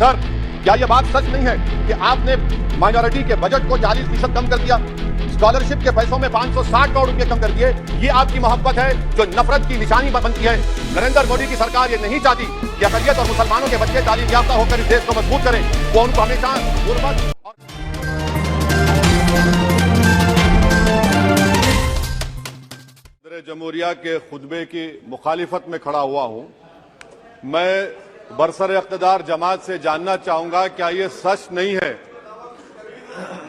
Sir, क्या यह बात सच नहीं है कि आपने माइनॉरिटी के बजट को 40% कम कर दिया, स्कॉलरशिप के पैसों में 560 करोड़ रुपए कम कर दिए? ये आपकी मोहब्बत है जो नफरत की निशानी बनती है। नरेंद्र मोदी की सरकार ये नहीं चाहती कि अकलियत और मुसलमानों के बच्चे तालीम याफ्ता होकर इस देश को मजबूत करें। वो उनको हमेशा गुर्बत और सदर जमहूरिया के खुतबे की मुखालिफत में खड़ा हुआ हूं। मैं बरसर इख्तिदार जमात से जानना चाहूंगा, क्या यह सच नहीं है,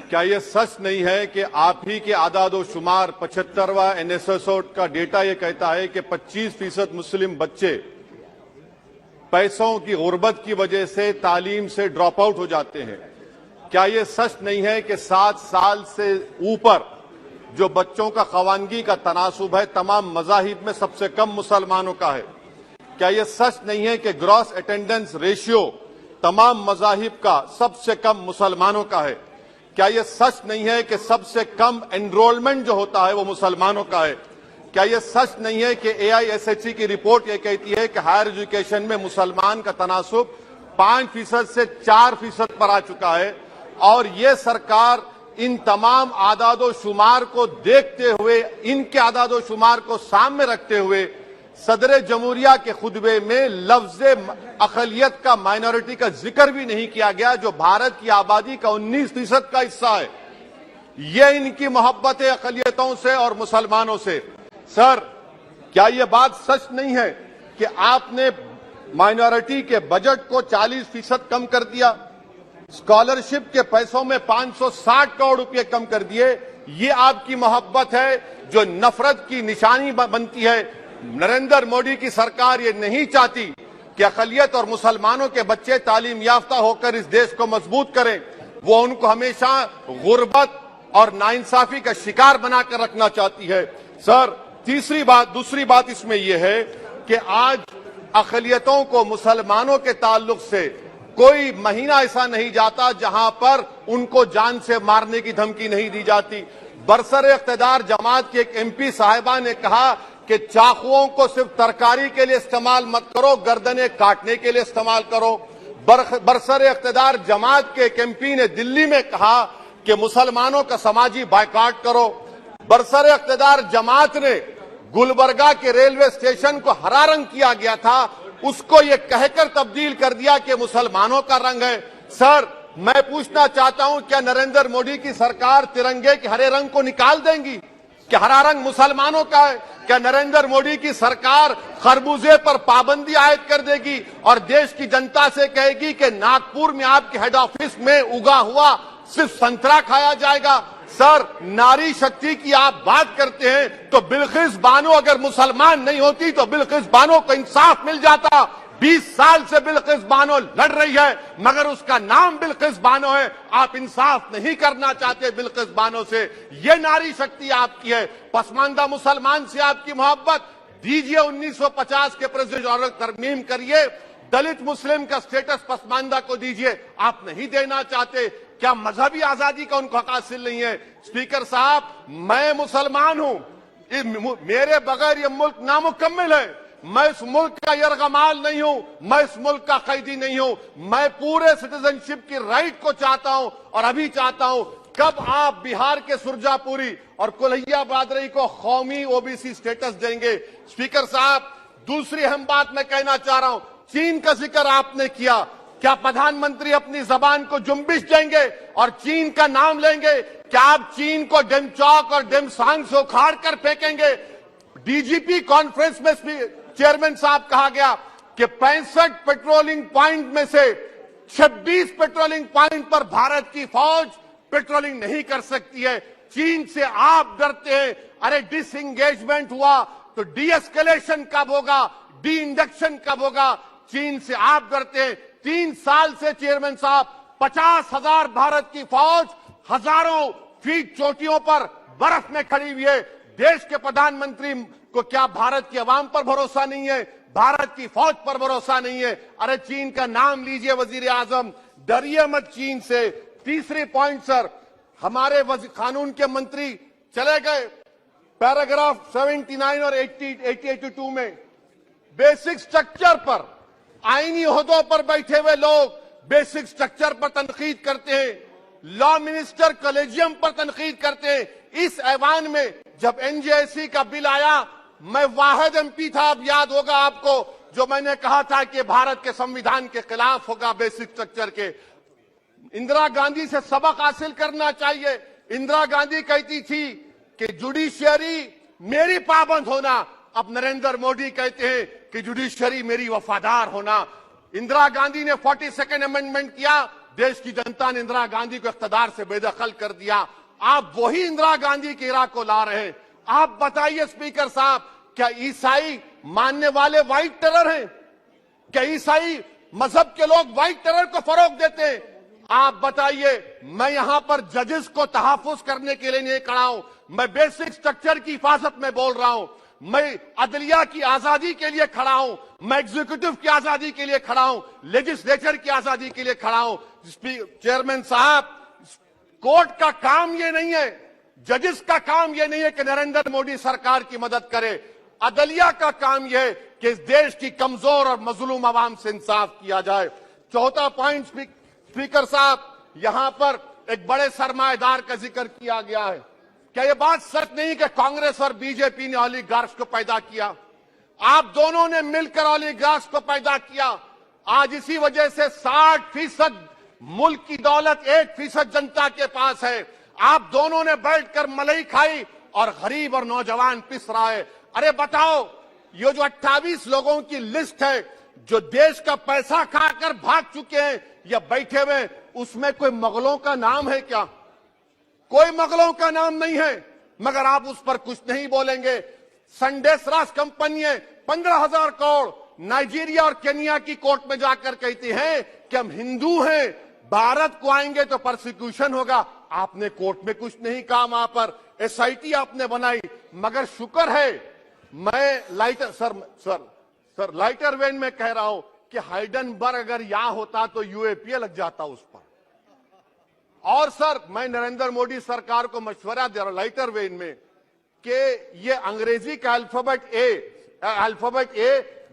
क्या यह सच नहीं है कि आप ही के आदादो शुमार 75वां NSSO का डेटा यह कहता है कि 25% मुस्लिम बच्चे पैसों की गुर्बत की वजह से तालीम से ड्रॉप आउट हो जाते हैं? क्या यह सच नहीं है कि 7 साल से ऊपर जो बच्चों का खवानगी का तनासुब है तमाम मजाहिब में सबसे कम मुसलमानों का है? क्या यह सच नहीं है कि ग्रॉस अटेंडेंस रेशियो तमाम मजाहिब का सबसे कम मुसलमानों का है? क्या यह सच नहीं है कि सबसे कम एनरोलमेंट जो होता है वो मुसलमानों का है? क्या यह सच नहीं है कि AISHE की रिपोर्ट यह कहती है कि हायर एजुकेशन में मुसलमान का तनासुब 5% से 4% पर आ चुका है? और यह सरकार इन तमाम आदादो शुमार को देखते हुए, इनके आदादो शुमार को सामने रखते हुए सदर जमहूरिया के खुतबे में लफ्ज अकलियत का, माइनॉरिटी का जिक्र भी नहीं किया गया, जो भारत की आबादी का 19% का हिस्सा है। यह इनकी मोहब्बत है अकलियतों से और मुसलमानों से। सर, क्या यह बात सच नहीं है कि आपने माइनॉरिटी के बजट को 40% कम कर दिया, स्कॉलरशिप के पैसों में 560 करोड़ रुपए कम कर दिए? ये आपकी मोहब्बत है जो नफरत की निशानी बनती है। नरेंद्र मोदी की सरकार ये नहीं चाहती कि अकलियत और मुसलमानों के बच्चे तालीम याफ्ता होकर इस देश को मजबूत करें। वो उनको हमेशा गुर्बत और नाइंसाफी का शिकार बनाकर रखना चाहती है। सर, दूसरी बात इसमें यह है कि आज अकलियतों को मुसलमानों के ताल्लुक से कोई महीना ऐसा नहीं जाता जहां पर उनको जान से मारने की धमकी नहीं दी जाती। बरसर इख्तिदार जमात की एक MP साहिबा ने कहा कि चाकुओं को सिर्फ तरकारी के लिए इस्तेमाल मत करो, गर्दनें काटने के लिए इस्तेमाल करो। बरसर इख्तिदार जमात के एक MP ने दिल्ली में कहा कि मुसलमानों का समाजी बायकॉट करो। बरसर इख्तिदार जमात ने गुलबर्गा के रेलवे स्टेशन को हरा रंग किया गया था, उसको ये कहकर तब्दील कर दिया कि मुसलमानों का रंग है। सर, मैं पूछना चाहता हूं, क्या नरेंद्र मोदी की सरकार तिरंगे के हरे रंग को निकाल देंगी? क्या हरा रंग मुसलमानों का है? क्या नरेंद्र मोदी की सरकार खरबूजे पर पाबंदी आयद कर देगी और देश की जनता से कहेगी कि नागपुर में आपके हेड ऑफिस में उगा हुआ सिर्फ संतरा खाया जाएगा? सर, नारी शक्ति की आप बात करते हैं तो बिल्किस बानो अगर मुसलमान नहीं होती तो बिल्किस बानो को इंसाफ मिल जाता। 20 साल से बिल्किस बानो लड़ रही है मगर उसका नाम बिल्किस बानो है। आप इंसाफ नहीं करना चाहते बिल्किस बानो से। ये नारी शक्ति आपकी है। पसमानदा मुसलमान से आपकी मोहब्बत, दीजिए 1950 के प्रेसिडेंट ऑर्डर तरमीम करिए, दलित मुस्लिम का स्टेटस पसमानदा को दीजिए। आप नहीं देना चाहते। क्या मजहबी आजादी का उनको हक हासिल नहीं है? स्पीकर साहब, मैं मुसलमान हूं, मेरे बगैर ये मुल्क नामुकम्मिल है। मैं इस मुल्क का यरगमाल नहीं हूं, मैं इस मुल्क का कैदी नहीं हूं। मैं पूरे सिटीजनशिप की राइट को चाहता हूं और अभी चाहता हूं। कब आप बिहार के सुरजापुरी और कुल्हिया बादरी को कौमी OBC स्टेटस देंगे? स्पीकर साहब, दूसरी अहम बात मैं कहना चाह रहा हूं, चीन का जिक्र आपने किया। क्या प्रधानमंत्री अपनी जबान को जुम्बिश देंगे और चीन का नाम लेंगे? क्या आप चीन को डेमचौक और डेमसांग से उखाड़ कर फेंकेंगे? DGP कॉन्फ्रेंस में चेयरमैन साहब कहा गया कि 65 पेट्रोलिंग पॉइंट में से 26 पेट्रोलिंग पॉइंट पर भारत की फौज पेट्रोलिंग नहीं कर सकती है। चीन से आप डरते हैं। अरे, डिसएंगेजमेंट हुआ तो डीएस्केलेशन कब होगा, डी इंडक्शन कब होगा? चीन से आप डरते हैं। 3 साल से चेयरमैन साहब 50,000 भारत की फौज हजारों फीट चोटियों पर बर्फ में खड़ी हुई है। देश के प्रधानमंत्री को क्या भारत की आवाम पर भरोसा नहीं है? भारत की फौज पर भरोसा नहीं है? अरे, चीन का नाम लीजिए वजीर आजम, डरिए मत चीन से। तीसरी पॉइंट सर, हमारे कानून के मंत्री चले गए, पैराग्राफ 79 और 82 में बेसिक स्ट्रक्चर पर, आईनी ओहदों पर बैठे हुए लोग बेसिक स्ट्रक्चर पर तनकीद करते हैं, लॉ मिनिस्टर कॉलेजियम पर तनकीद करते हैं। इस ऐवान में जब एनजेसी का बिल आया, मैं वाहिद एमपी था, अब याद होगा आपको, जो मैंने कहा था कि भारत के संविधान के खिलाफ होगा बेसिक स्ट्रक्चर के। इंदिरा गांधी से सबक हासिल करना चाहिए। इंदिरा गांधी कहती थी कि जुडिशियरी मेरी पाबंद होना, अब नरेंद्र मोदी कहते हैं कि जुडिशियरी मेरी वफादार होना। इंदिरा गांधी ने 42nd अमेंडमेंट किया, देश की जनता ने इंदिरा गांधी को इख्तियार से बेदखल कर दिया। आप वही इंदिरा गांधी के इराक को ला रहे हैं। आप बताइए स्पीकर साहब, क्या ईसाई मानने वाले व्हाइट टेरर हैं? क्या ईसाई मजहब के लोग व्हाइट टेरर को फरोग देते हैं? आप बताइए। मैं यहां पर जजेस को तहफुज करने के लिए नहीं खड़ा हूं, मैं बेसिक स्ट्रक्चर की हिफाजत में बोल रहा हूं। मैं अदलिया की आजादी के लिए खड़ा हूं, मैं एग्जीक्यूटिव की आजादी के लिए खड़ा हूं, लेजिस्लेचर की आजादी के लिए खड़ा हूं। चेयरमैन साहब, कोर्ट का काम ये नहीं है, जजेस का काम ये नहीं है कि नरेंद्र मोदी सरकार की मदद करे। अदलिया का काम यह है कि इस देश की कमजोर और मजलूम आवाम से इंसाफ किया जाए। चौथा पॉइंट स्पीकर साहब, यहां पर एक बड़े सरमाएदार का जिक्र किया गया है। क्या यह बात सच नहीं कि कांग्रेस और बीजेपी ने ओलिगार्क्स को पैदा किया? आप दोनों ने मिलकर ओलिगार्क्स को पैदा किया। आज इसी वजह से 60% मुल्क की दौलत 1% जनता के पास है। आप दोनों ने बैठकर मलाई खाई और गरीब और नौजवान पिस रहा है। अरे बताओ, ये जो 28 लोगों की लिस्ट है जो देश का पैसा खाकर भाग चुके हैं या बैठे हुए, उसमें कोई मुगलों का नाम है क्या? कोई मुगलों का नाम नहीं है, मगर आप उस पर कुछ नहीं बोलेंगे। संडेसरास कंपनी 15,000 करोड़ नाइजीरिया और केनिया की कोर्ट में जाकर कहती है कि हम हिंदू हैं, भारत को आएंगे तो प्रोसिक्यूशन होगा। आपने कोर्ट में कुछ नहीं कहा, वहां पर एसआईटी आपने बनाई। मगर शुक्र है, मैं लाइटर वेन में कह रहा हूं कि हाइडेनबर्ग अगर यहां होता तो यूएपीए लग जाता उस पर। और सर, मैं नरेंद्र मोदी सरकार को मशवरा दे रहा हूं लाइटर वेन में कि ये अंग्रेजी का अल्फाबेट ए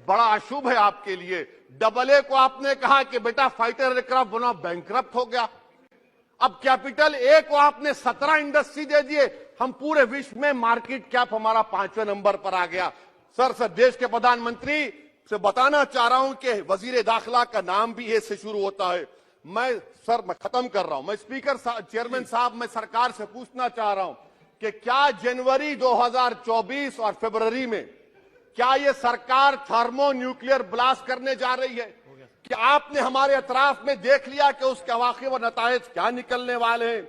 बड़ा अशुभ है आपके लिए। AA को आपने कहा कि बेटा फाइटर एयरक्राफ्ट बनाओ, बैंकरप्ट हो गया। अब कैपिटल A को आपने 17 इंडस्ट्री दे दिए, हम पूरे विश्व में मार्केट कैप हमारा 5वें नंबर पर आ गया। सर, देश के प्रधानमंत्री से बताना चाह रहा हूं कि वजीर दाखिला का नाम भी ए से शुरू होता है। मैं खत्म कर रहा हूं। मैं चेयरमैन साहब, मैं सरकार से पूछना चाह रहा हूं कि क्या जनवरी 2024 और फरवरी में क्या ये सरकार थर्मो न्यूक्लियर ब्लास्ट करने जा रही है? कि आपने हमारे अतराफ में देख लिया कि उसके वाक़िब और नतायज क्या निकलने वाले हैं?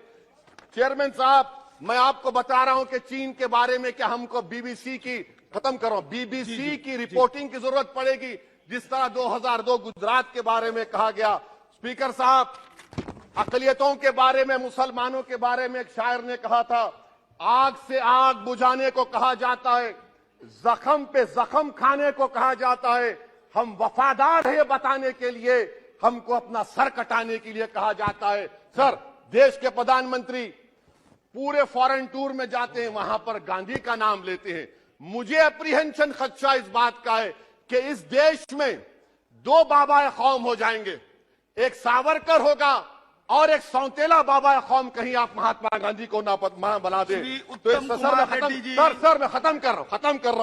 चेयरमैन साहब, मैं आपको बता रहा हूं कि चीन के बारे में क्या हमको बीबीसी की रिपोर्टिंग की जरूरत पड़ेगी, जिस तरह 2002 गुजरात के बारे में कहा गया। स्पीकर साहब, अकलियतों के बारे में, मुसलमानों के बारे में एक शायर ने कहा था, आग से आग बुझाने को कहा जाता है, जख्म पे जख्म खाने को कहा जाता है। हम वफादार है बताने के लिए, हमको अपना सर कटाने के लिए कहा जाता है। सर, देश के प्रधानमंत्री पूरे फॉरेन टूर में जाते हैं, वहां पर गांधी का नाम लेते हैं। मुझे अप्रीहेंशन, खदशा इस बात का है कि इस देश में 2 बाबा कौम हो जाएंगे, एक सावरकर होगा और एक सौतेला बाबा कौम। कहीं आप महात्मा गांधी को ना बना दे तो सर मैं खत्म कर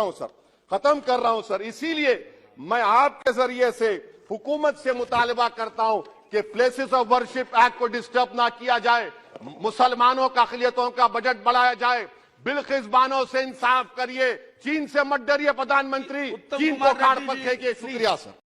रहा हूं सर। इसीलिए मैं आपके जरिए से हुकूमत से मुतालबा करता हूं कि प्लेसेस ऑफ वर्शिप एक्ट को डिस्टर्ब ना किया जाए, मुसलमानों का अक़लियतों का बजट बढ़ाया जाए, बिल्किस बानो से इंसाफ करिए, चीन से मत डरिए प्रधानमंत्री, चीन को काट पर फेंकिए। शुक्रिया सर।